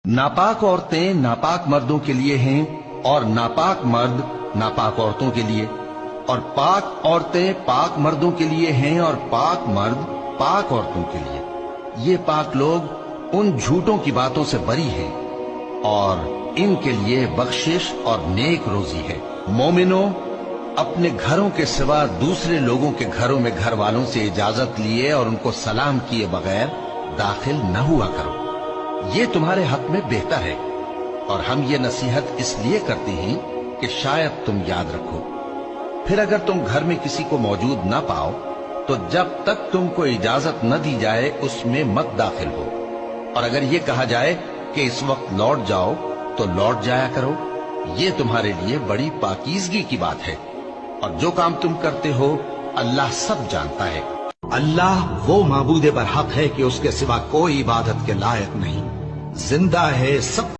नापाक औरतें नापाक मर्दों के लिए हैं और नापाक मर्द नापाक औरतों के लिए, और पाक औरतें पाक मर्दों के लिए हैं और पाक मर्द पाक औरतों के लिए। ये पाक लोग उन झूठों की बातों से बरी हैं और इनके लिए बख्शिश और नेक रोजी है। मोमिनो, अपने घरों के सिवा दूसरे लोगों के घरों में घर वालों से इजाजत लिए और उनको सलाम किए बगैर दाखिल न हुआ करो, ये तुम्हारे हक में बेहतर है। और हम ये नसीहत इसलिए करते हैं कि शायद तुम याद रखो। फिर अगर तुम घर में किसी को मौजूद न पाओ तो जब तक तुमको इजाजत न दी जाए उसमें मत दाखिल हो, और अगर ये कहा जाए कि इस वक्त लौट जाओ तो लौट जाया करो। ये तुम्हारे लिए बड़ी पाकीज़गी की बात है, और जो काम तुम करते हो अल्लाह सब जानता है। अल्लाह वो माबूद बरहक है कि उसके सिवा कोई इबादत के लायक नहीं, जिंदा है, सब